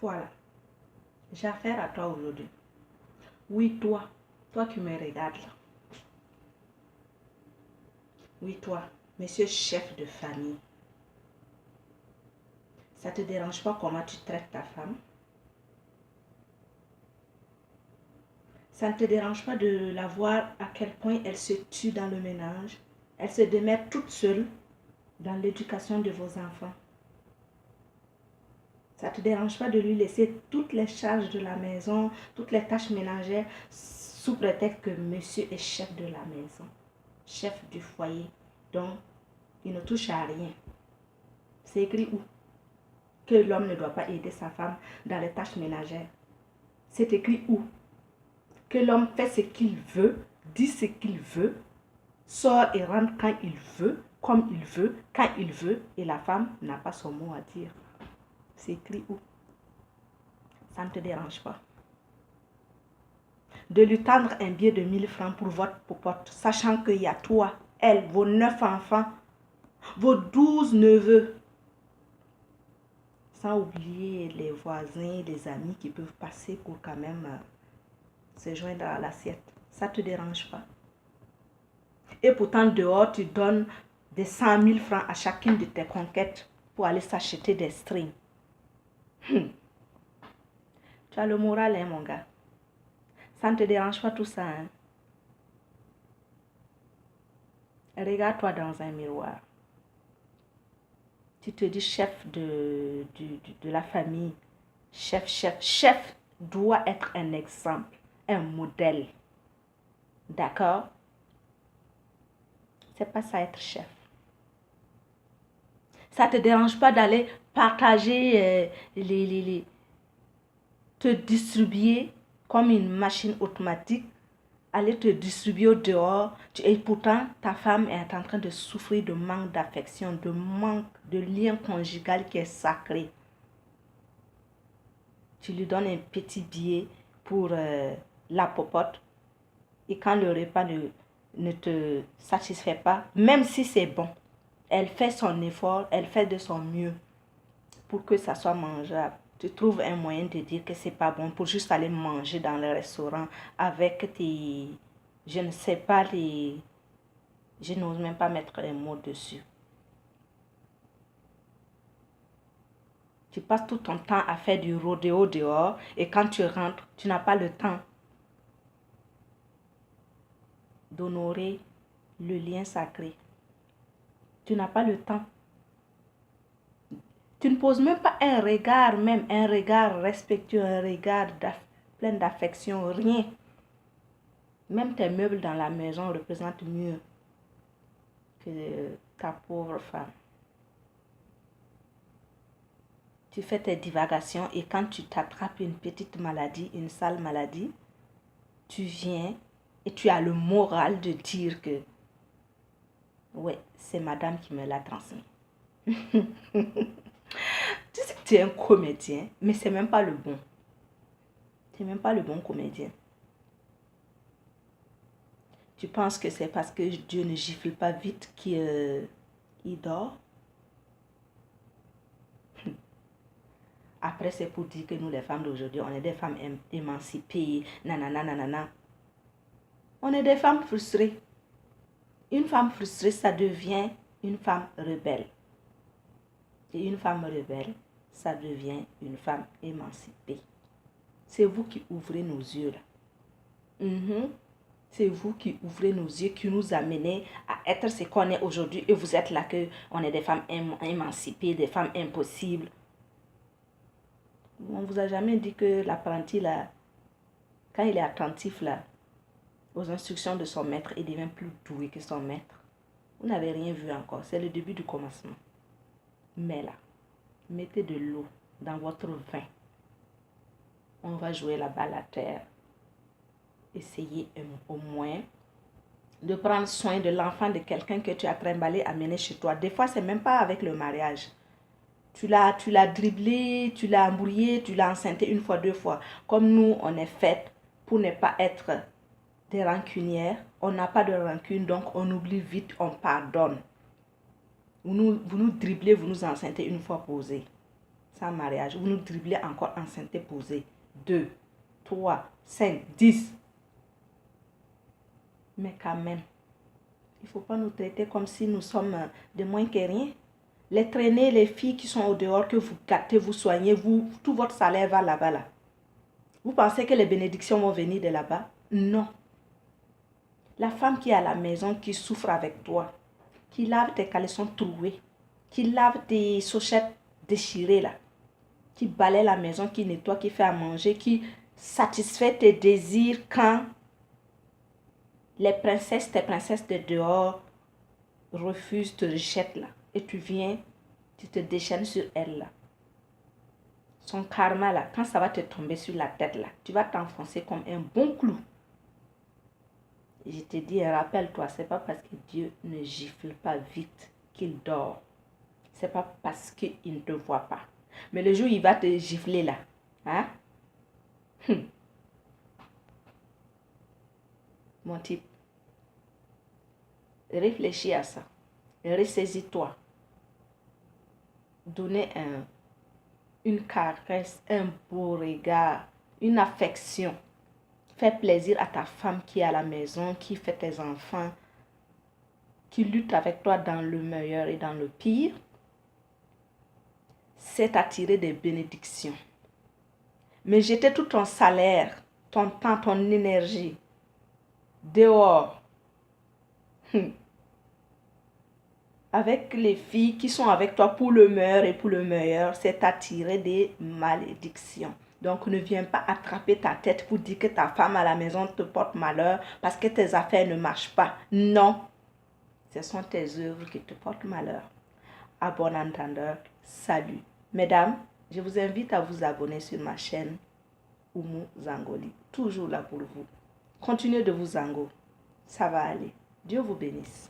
Voilà. J'ai affaire à toi aujourd'hui. Oui, toi qui me regardes là. Oui, toi, monsieur chef de famille. Ça ne te dérange pas comment tu traites ta femme? Ça ne te dérange pas de la voir à quel point elle se tue dans le ménage? Elle se démène toute seule dans l'éducation de vos enfants. Ça ne te dérange pas de lui laisser toutes les charges de la maison, toutes les tâches ménagères, sous prétexte que monsieur est chef de la maison, chef du foyer. Donc, il ne touche à rien. C'est écrit où? Que l'homme ne doit pas aider sa femme dans les tâches ménagères. C'est écrit où? Que l'homme fait ce qu'il veut, dit ce qu'il veut, sort et rentre quand il veut, comme il veut, quand il veut, et la femme n'a pas son mot à dire. C'est écrit où? Ça ne te dérange pas de lui tendre un billet de 1000 francs pour votre popote, sachant qu'il y a toi, elle, vos 9 enfants, vos 12 neveux, sans oublier les voisins, les amis qui peuvent passer pour quand même se joindre à l'assiette. Ça ne te dérange pas. Et pourtant, dehors, tu donnes des 100 000 francs à chacune de tes conquêtes pour aller s'acheter des strings. Tu as le moral, hein, mon gars. Ça ne te dérange pas tout ça, hein? Regarde-toi dans un miroir. Tu te dis chef de la famille. Chef doit être un exemple, un modèle. D'accord? C'est pas ça être chef. Ça ne te dérange pas d'aller partager te distribuer comme une machine automatique, aller te distribuer au dehors, et pourtant ta femme est en train de souffrir de manque d'affection, de manque de lien conjugal qui est sacré. Tu lui donnes un petit billet pour la popote, et quand le repas ne te satisfait pas, même si c'est bon, elle fait son effort, elle fait de son mieux pour que ça soit mangeable. Tu trouves un moyen de dire que c'est pas bon pour juste aller manger dans le restaurant avec tes... Je ne sais pas, je n'ose même pas mettre un mot dessus. Tu passes tout ton temps à faire du rodéo dehors et quand tu rentres, tu n'as pas le temps d'honorer le lien sacré. Tu n'as pas le temps. Tu ne poses même pas un regard respectueux, un regard plein d'affection, rien. Même tes meubles dans la maison représentent mieux que ta pauvre femme. Tu fais tes divagations et quand tu t'attrapes une petite maladie, une sale maladie, tu viens et tu as le moral de dire que ouais, c'est madame qui me l'a transmis. Tu sais que tu es un comédien, mais c'est même pas le bon. Tu n'es même pas le bon comédien. Tu penses que c'est parce que Dieu ne gifle pas vite qu'il dort? Après, c'est pour dire que nous, les femmes d'aujourd'hui, on est des femmes émancipées, nanana, nanana. On est des femmes frustrées. Une femme frustrée, ça devient une femme rebelle. Et une femme rebelle, ça devient une femme émancipée. C'est vous qui ouvrez nos yeux là. C'est vous qui ouvrez nos yeux, qui nous amenez à être ce qu'on est aujourd'hui. Et vous êtes là que on est des femmes émancipées, des femmes impossibles. On ne vous a jamais dit que l'apprenti là, quand il est attentif là, aux instructions de son maître, il devient plus doué que son maître. Vous n'avez rien vu encore. C'est le début du commencement. Mais là, mettez de l'eau dans votre vin. On va jouer la balle à terre. Essayez au moins de prendre soin de l'enfant de quelqu'un que tu as trimballé, amené chez toi. Des fois, c'est même pas avec le mariage. Tu l'as dribblé, tu l'as embrouillé, tu l'as enceinté une fois, deux fois. Comme nous, on est faites pour ne pas être des rancunières. On n'a pas de rancune, donc on oublie vite, on pardonne. Vous nous dribblez, vous nous enceintez une fois posé. sans mariage. Vous nous dribblez encore enceinte posée. 2, 3, 5, 10. Mais quand même, il ne faut pas nous traiter comme si nous sommes de moins que rien. Les traînées, les filles qui sont au dehors, que vous gâtez, vous soignez, tout votre salaire va là-bas. Là. Vous pensez que les bénédictions vont venir de là-bas? Non. La femme qui est à la maison, qui souffre avec toi, qui lave tes caleçons troués, qui lave tes chaussettes déchirées là, qui balaye la maison, qui nettoie, qui fait à manger, qui satisfait tes désirs quand tes princesses de dehors refusent, te rejettent là. Et tu viens, tu te déchaînes sur elles là. Son karma là, quand ça va te tomber sur la tête là, tu vas t'enfoncer comme un bon clou. Et je te dis, rappelle-toi, c'est pas parce que Dieu ne gifle pas vite qu'il dort. C'est pas parce qu'il ne te voit pas. Mais le jour où il va te gifler là, hein? Mon type, réfléchis à ça. Ressaisis-toi. Donnez une caresse, un beau regard, une affection. Fais plaisir à ta femme qui est à la maison, qui fait tes enfants, qui lutte avec toi dans le meilleur et dans le pire. C'est attirer des bénédictions. Mais jeter tout ton salaire, ton temps, ton énergie dehors avec les filles qui sont avec toi pour le meilleur et pour le meilleur, c'est attirer des malédictions. Donc, ne viens pas attraper ta tête pour dire que ta femme à la maison te porte malheur parce que tes affaires ne marchent pas. Non, ce sont tes œuvres qui te portent malheur. À bon entendeur, salut. Mesdames, je vous invite à vous abonner sur ma chaîne Oumou Zangoli. Toujours là pour vous. Continuez de vous zango. Ça va aller. Dieu vous bénisse.